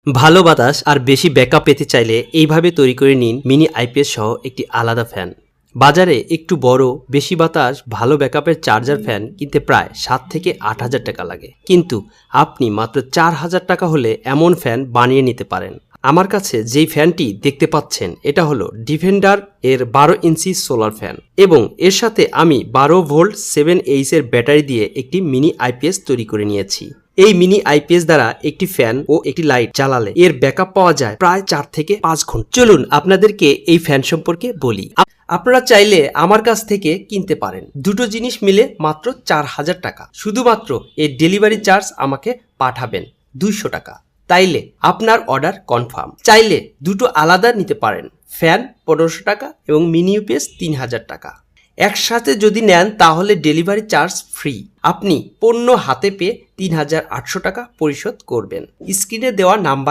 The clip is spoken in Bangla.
ভালো বাতাস আর বেশি ব্যাকআপ পেতে চাইলে এইভাবে তৈরি করে নিন মিনি আইপিএস সহ একটি আলাদা ফ্যান। বাজারে একটু বড় বেশি বাতাস ভালো ব্যাকআপের চার্জার ফ্যান কিনতে প্রায় 7 থেকে 8,000 টাকা লাগে, কিন্তু আপনি মাত্র 4,000 টাকা হলে এমন ফ্যান বানিয়ে নিতে পারেন। আমার কাছে যেই ফ্যানটি দেখতে পাচ্ছেন এটা হলো ডিফেন্ডার এর 12 ইঞ্চি সোলার ফ্যান, এবং এর সাথে আমি 12 ভোল্ট 7H এর ব্যাটারি দিয়ে একটি মিনি আইপিএস তৈরি করে নিয়েছি। এই মিনি আইপিএস দ্বারা একটি ফ্যান ও একটি লাইট জ্বালালে এর ব্যাকআপ পাওয়া যায় প্রায় 4 থেকে 5 ঘন্টা। চলুন আপনাদেরকে এই ফ্যান সম্পর্কে বলি। আপনারা চাইলে আমার কাছ থেকে কিনতে পারেন। দুটো জিনিস মিলে মাত্র 4,000 টাকা। শুধুমাত্র এর ডেলিভারি চার্জ আমাকে পাঠাবেন 200 টাকা। তাইলে আপনার অর্ডার কনফার্ম। চাইলে দুটো আলাদা নিতে পারেন, ফ্যান 1500 টাকা এবং মিনি ইউপিএস 3,000 টাকা। একসাথে যদি নেন তাহলে ডেলিভারি চার্জ ফ্রি। আপনি পণ্য হাতে পেয়ে 3,800 টাকা পরিশোধ করবেন। স্ক্রিনে দেওয়া নাম্বার